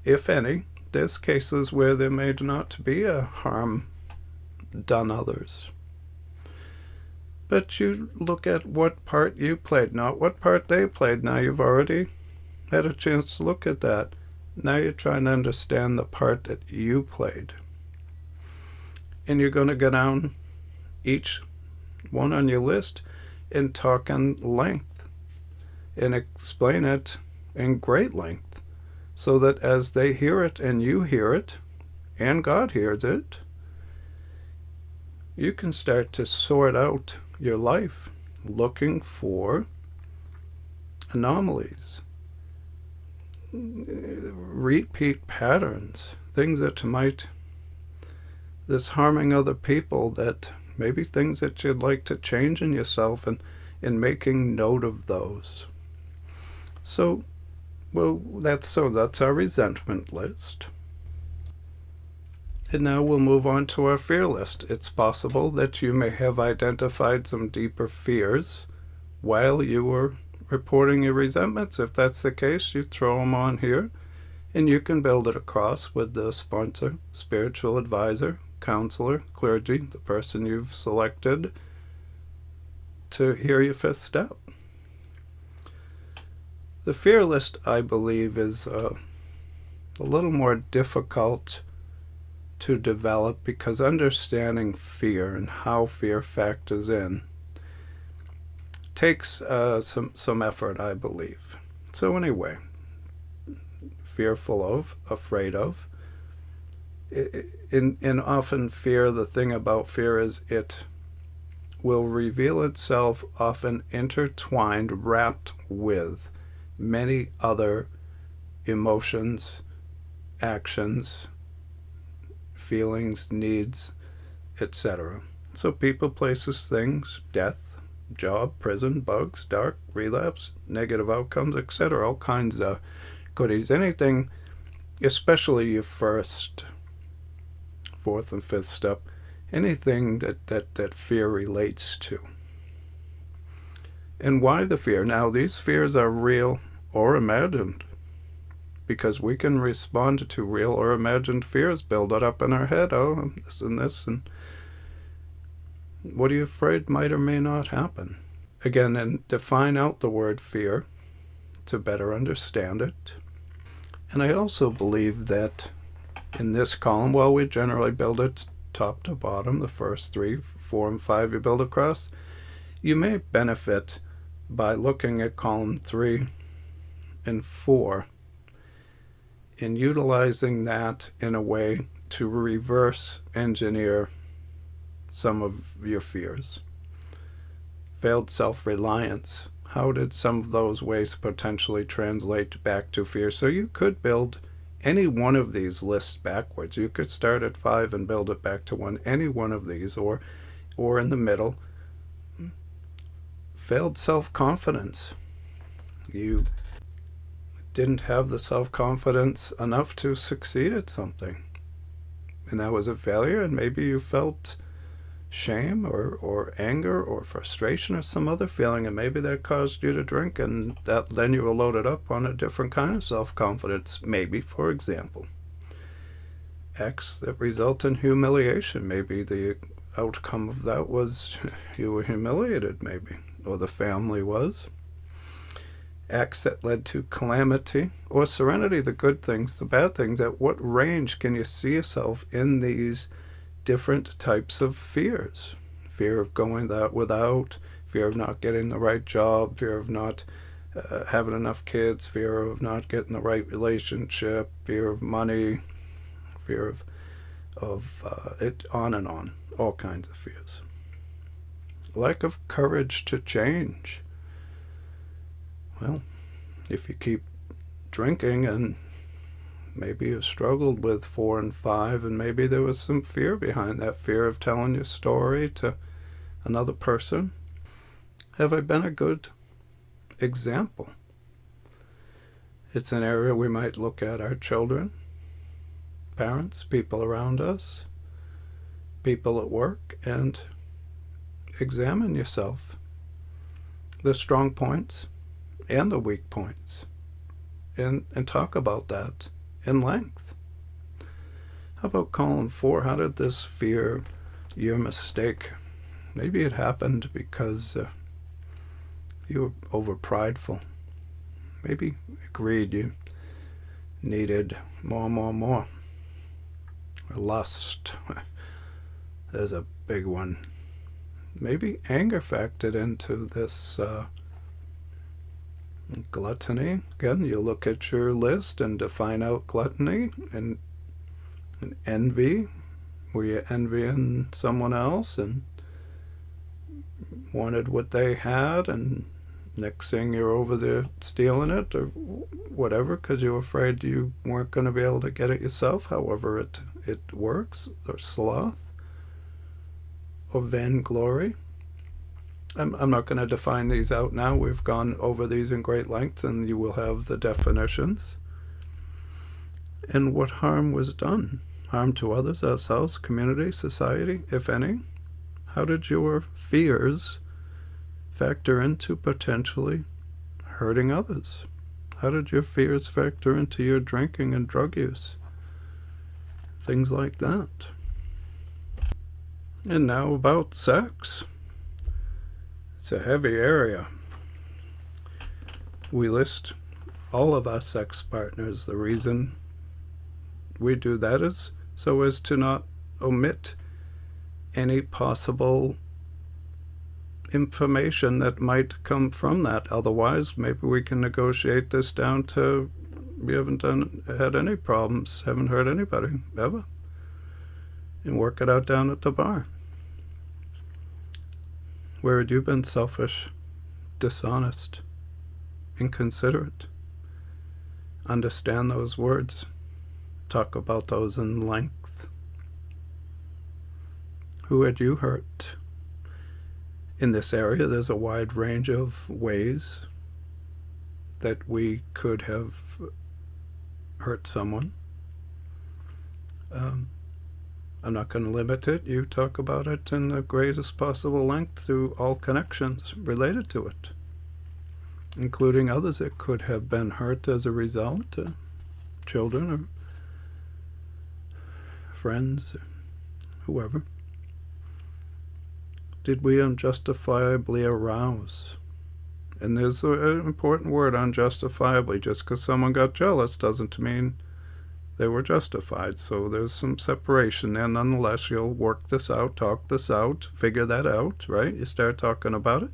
If any, there's cases where there may not be a harm done others. But you look at what part you played, not what part they played. Now you've already had a chance to look at that. Now you're trying to understand the part that you played. And you're going to go down each one on your list and talk in length and explain it in great length so that as they hear it and you hear it and God hears it, you can start to sort out your life looking for anomalies, repeat patterns, things that might, this harming other people, that maybe things that you'd like to change in yourself, and in making note of those. So, well, that's our resentment list. And now we'll move on to our fear list. It's possible that you may have identified some deeper fears while you were reporting your resentments. If that's the case, you throw them on here, and you can build it across with the sponsor, spiritual advisor, counselor, clergy, the person you've selected to hear your 5th step. The fear list, I believe, is a little more difficult to develop because understanding fear and how fear factors in takes some effort, I believe. So anyway, fearful of, afraid of. In often fear, the thing about fear is it will reveal itself often intertwined, wrapped with many other emotions, actions, feelings, needs, etc. So people, places, things, death, job, prison, bugs, dark, relapse, negative outcomes, etc. All kinds of goodies. Anything, especially your 1st, 4th, and 5th step, anything that fear relates to. And why the fear? Now, these fears are real or imagined, because we can respond to real or imagined fears, build it up in our head. Oh, this and this, and what are you afraid might or may not happen? Again, and define out the word fear to better understand it. And I also believe that in this column, well, we generally build it top to bottom, the first 3, 4, and 5 you build across. You may benefit by looking at column 3 and 4 and utilizing that in a way to reverse engineer some of your fears. Failed self-reliance. How did some of those ways potentially translate back to fear? So you could build any one of these lists backwards. You could start at 5 and build it back to 1. Any one of these, or in the middle. Failed self-confidence. You didn't have the self-confidence enough to succeed at something. And that was a failure, and maybe you felt shame or anger or frustration or some other feeling, and maybe that caused you to drink, and that then you were loaded up on a different kind of self-confidence. Maybe, for example, acts that result in humiliation. Maybe the outcome of that was you were humiliated, maybe, or the family was. Acts that led to calamity or serenity, the good things, the bad things. At what range can you see yourself in these different types of fears? Fear of going without, fear of not getting the right job, fear of not having enough kids, fear of not getting the right relationship, fear of money, fear of it, on and on, all kinds of fears. Lack of courage to change. Well, if you keep drinking, and maybe you struggled with 4 and 5, and maybe there was some fear behind that, fear of telling your story to another person. Have I been a good example? It's an area we might look at our children, parents, people around us, people at work, and examine yourself, the strong points and the weak points, and talk about that in length. How about column 4? How did this fear your mistake? Maybe it happened because you were over prideful. Maybe agreed you needed more. Or lust. There's a big one. Maybe anger factored into this gluttony. Again, you look at your list and define out gluttony, and envy. Were you envying someone else and wanted what they had, and next thing you're over there stealing it or whatever because you were afraid you weren't going to be able to get it yourself, however it works, or sloth, or vainglory. I'm not going to define these out now. We've gone over these in great length, and you will have the definitions. And what harm was done? Harm to others, ourselves, community, society, if any? How did your fears factor into potentially hurting others? How did your fears factor into your drinking and drug use? Things like that. And now about sex. It's a heavy area. We list all of our sex partners. The reason we do that is so as to not omit any possible information that might come from that. Otherwise, maybe we can negotiate this down to we haven't had any problems, haven't hurt anybody, ever. And work it out down at the bar. Where had you been selfish, dishonest, inconsiderate? Understand those words. Talk about those in length. Who had you hurt? In this area, there's a wide range of ways that we could have hurt someone. I'm not going to limit it. You talk about it in the greatest possible length through all connections related to it, including others that could have been hurt as a result, children or friends, or whoever. Did we unjustifiably arouse? And there's an important word, unjustifiably. Just because someone got jealous doesn't mean they were justified. So there's some separation there. Nonetheless, you'll work this out, talk this out, figure that out, right? You start talking about it.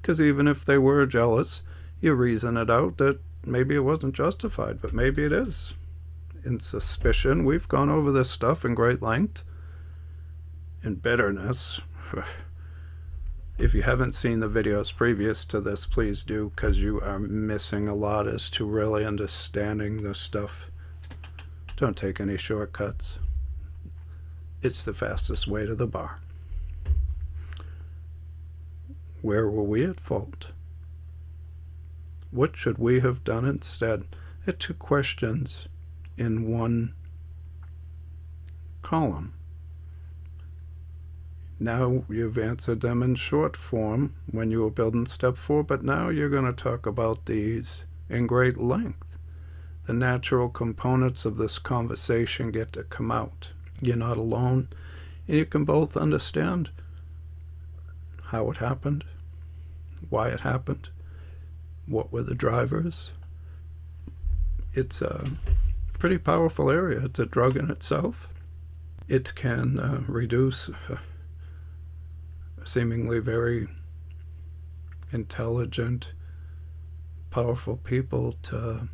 Because even if they were jealous, you reason it out that maybe it wasn't justified, but maybe it is. In suspicion, we've gone over this stuff in great length. In bitterness, if you haven't seen the videos previous to this, please do, because you are missing a lot as to really understanding this stuff. Don't take any shortcuts. It's the fastest way to the bar. Where were we at fault? What should we have done instead? They're two questions in one column. Now you've answered them in short form when you were building step 4, but now you're going to talk about these in great length. The natural components of this conversation get to come out. You're not alone, and you can both understand how it happened, why it happened, what were the drivers. It's a pretty powerful area. It's a drug in itself. It can reduce seemingly very intelligent, powerful people to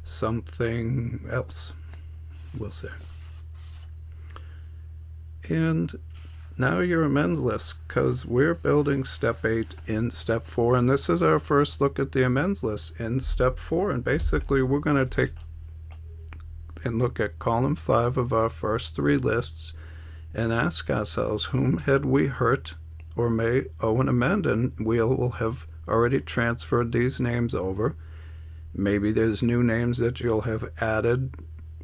something else, we'll say. And now your amends list, because we're building step 8 in step 4, and this is our first look at the amends list in step 4. And basically we're going to take and look at column 5 of our first 3 lists and ask ourselves, whom had we hurt or may owe an amend? And will have already transferred these names over. Maybe there's new names that you'll have added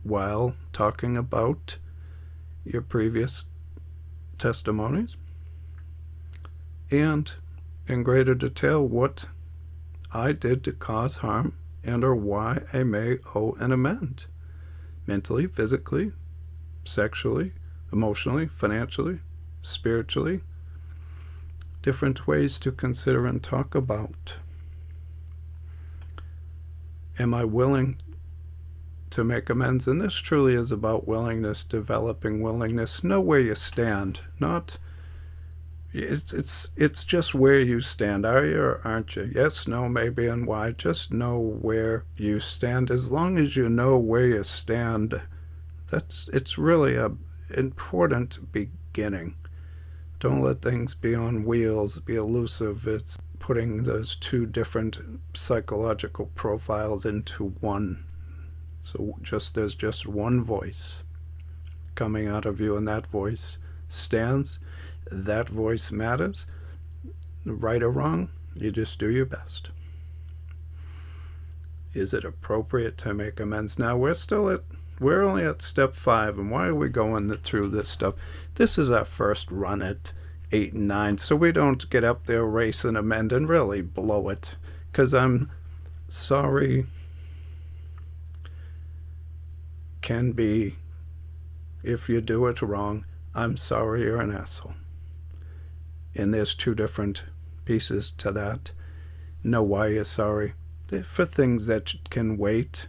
while talking about your previous testimonies. And in greater detail, what I did to cause harm and or why I may owe an amend. Mentally, physically, sexually, emotionally, financially, spiritually. Different ways to consider and talk about. Am I willing to make amends? And this truly is about willingness, developing willingness. Know where you stand. Not it's just where you stand. Are you or aren't you? Yes, no, maybe, and why. Just know where you stand. As long as you know where you stand, it's really a important beginning. Don't let things be on wheels, be elusive. It's putting those two different psychological profiles into one. So there's just one voice coming out of you, and that voice stands. That voice matters. Right or wrong, you just do your best. Is it appropriate to make amends? Now we're only at step 5, and why are we going through this stuff? This is our first run at 8 and 9, so we don't get up there, race and amend, and really blow it. Because I'm sorry can be, if you do it wrong, I'm sorry you're an asshole. And there's 2 different pieces to that. Know why you're sorry. For things that can wait.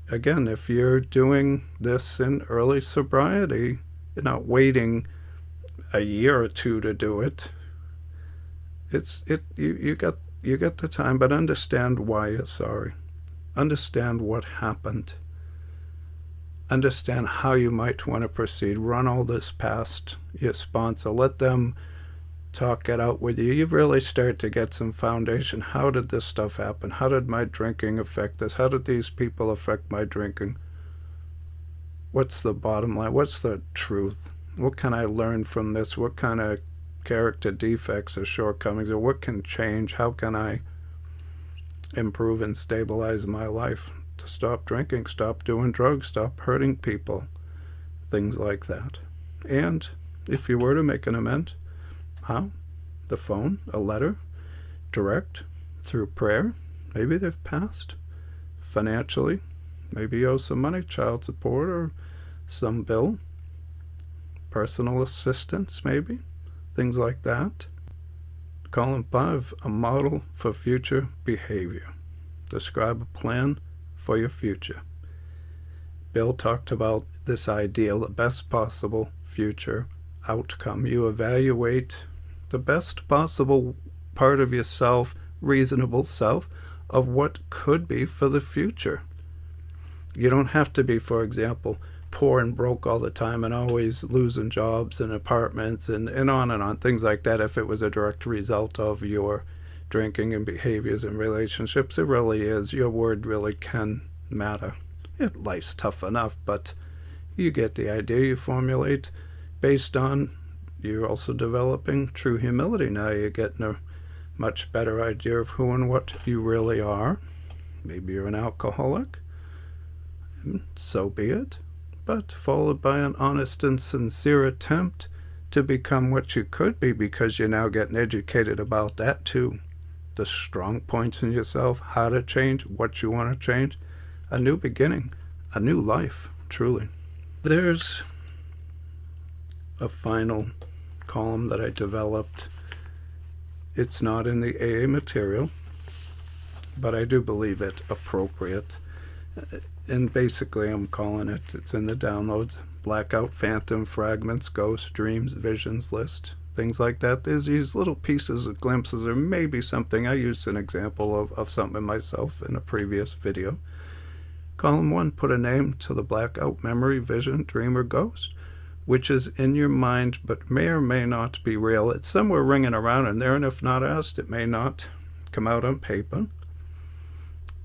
Again, if you're doing this in early sobriety, you're not waiting a year or 2 to do it. You got the time, but understand why you're sorry. Understand what happened. Understand how you might want to proceed. Run all this past your sponsor. Let them talk it out with you. You really start to get some foundation. How did this stuff happen? How did my drinking affect this? How did these people affect my drinking? What's the bottom line? What's the truth? What can I learn from this? What kind of character defects or shortcomings, or what can change? How can I improve and stabilize my life to stop drinking, stop doing drugs, stop hurting people, things like that? And if you were to make an amend, how? The phone, a letter, direct, through prayer. Maybe they've passed. Financially, maybe you owe some money, child support or some bill. Personal assistance, maybe. Things like that. Column 5, a model for future behavior. Describe a plan for your future. Bill talked about this ideal, the best possible future outcome. You evaluate the best possible part of yourself, reasonable self, of what could be for the future. You don't have to be, for example, poor and broke all the time and always losing jobs and apartments and on, things like that. If it was a direct result of your drinking and behaviors and relationships, it really is. Your word really can matter. Life's tough enough, but you get the idea. You formulate based on, you're also developing true humility. Now you're getting a much better idea of who and what you really are. Maybe you're an alcoholic, and so be it, but followed by an honest and sincere attempt to become what you could be, because you're now getting educated about that too. The strong points in yourself, how to change, what you want to change, a new beginning, a new life, truly. There's a final column that I developed. It's not in the AA material, but I do believe it appropriate. And basically I'm calling it, it's in the downloads, blackout, phantom, fragments, ghosts, dreams, visions list, things like that. There's these little pieces of glimpses, or maybe something. I used an example of something myself in a previous video. Column 1, put a name to the blackout, memory, vision, dream, or ghost, which is in your mind but may or may not be real. It's somewhere ringing around in there, and if not asked, it may not come out on paper,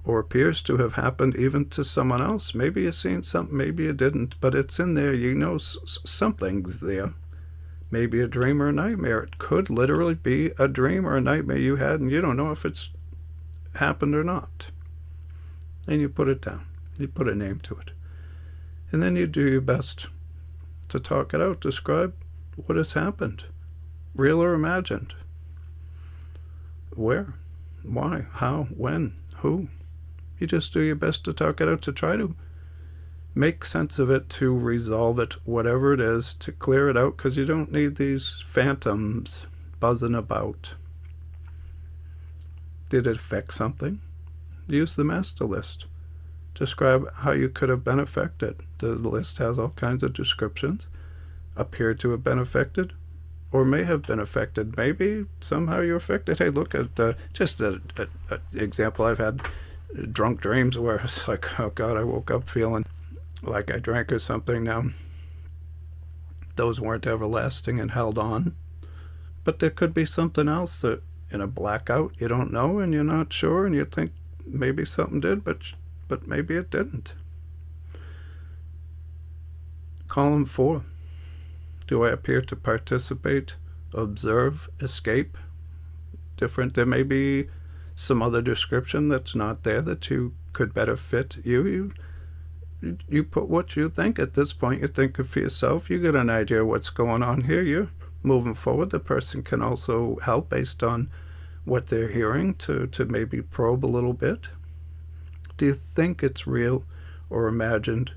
or appears to have happened even to someone else. Maybe you seen something, maybe you didn't, but it's in there. You know something's there. Maybe a dream or a nightmare. It could literally be a dream or a nightmare you had, and you don't know if it's happened or not. And you put it down. You put a name to it. And then you do your best to talk it out. Describe what has happened, real or imagined. Where? Why? How? When? Who? You just do your best to talk it out, to try to make sense of it, to resolve it, whatever it is, to clear it out, because you don't need these phantoms buzzing about. Did it affect something? Use the master list. Describe how you could have been affected. The list has all kinds of descriptions. Appear to have been affected, or may have been affected. Maybe somehow you're affected. Hey, look at just an example. I've had drunk dreams where it's like, oh God, I woke up feeling like I drank or something. Now, those weren't everlasting and held on. But there could be something else that in a blackout you don't know and you're not sure, and you think maybe something did, but maybe it didn't. Column 4. Do I appear to participate, observe, escape? Different. There may be some other description that's not there that you could better fit you. You put what you think at this point. You think for yourself. You get an idea of what's going on here. You're moving forward. The person can also help based on what they're hearing to maybe probe a little bit. Do you think it's real or imagined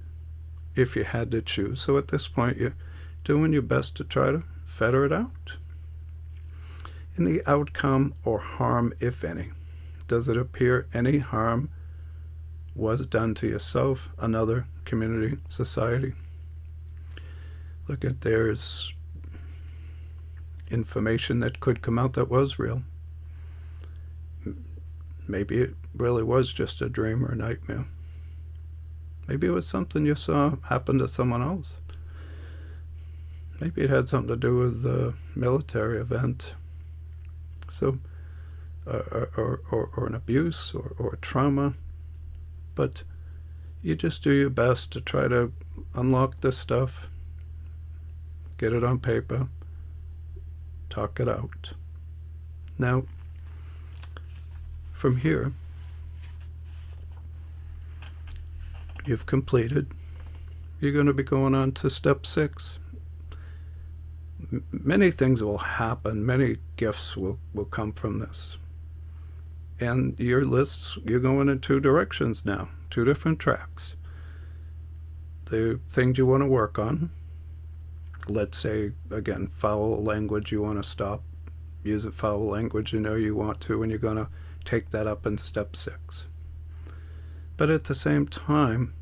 if you had to choose? So at this point, you're doing your best to try to fetter it out. In the outcome or harm, if any, does it appear any harm was done to yourself, another, community, society? Look at, there's information that could come out that was real. Maybe it really was just a dream or a nightmare. Maybe it was something you saw happen to someone else. Maybe it had something to do with the military event. So, or an abuse or trauma. But you just do your best to try to unlock this stuff, get it on paper, talk it out. Now, from here, you've completed. You're going to be going on to step 6. Many things will happen. Many gifts will come from this. And your lists, you're going in 2 directions now, 2 different tracks. The things you want to work on, let's say, again, foul language, you want to stop. Use a foul language you know you want to, and you're going to take that up in step 6. But at the same time,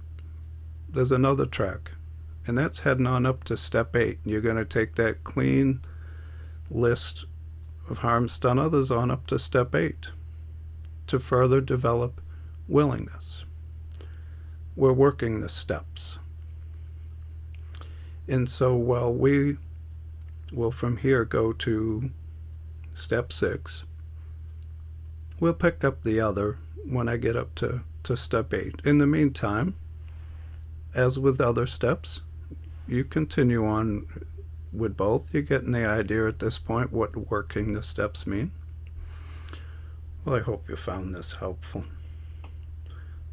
there's another track, and that's heading on up to step 8. You're going to take that clean list of harms done others on up to step 8 to further develop willingness. We're working the steps. And so while we will from here go to step 6, we'll pick up the other when I get up to step 8. In the meantime, as with other steps, you continue on with both. You're getting the idea at this point what working the steps mean. Well, I hope you found this helpful.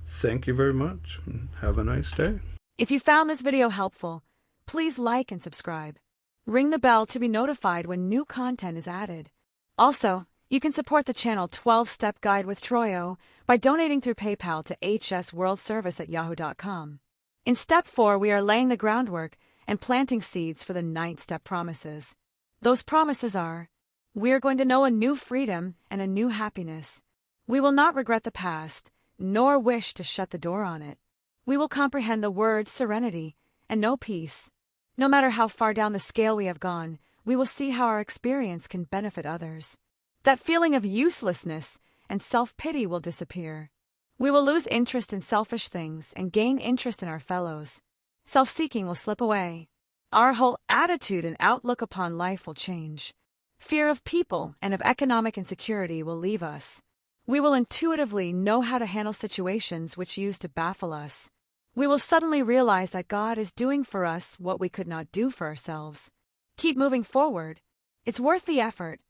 Thank you very much, and have a nice day. If you found this video helpful, please like and subscribe. Ring the bell to be notified when new content is added. Also, you can support the channel 12-Step Guide with Troyo by donating through PayPal to hsworldservice@yahoo.com. In Step 4, we are laying the groundwork and planting seeds for the 9th step promises. Those promises are: we are going to know a new freedom and a new happiness. We will not regret the past, nor wish to shut the door on it. We will comprehend the word serenity and know peace. No matter how far down the scale we have gone, we will see how our experience can benefit others. That feeling of uselessness and self-pity will disappear. We will lose interest in selfish things and gain interest in our fellows. Self-seeking will slip away. Our whole attitude and outlook upon life will change. Fear of people and of economic insecurity will leave us. We will intuitively know how to handle situations which used to baffle us. We will suddenly realize that God is doing for us what we could not do for ourselves. Keep moving forward. It's worth the effort,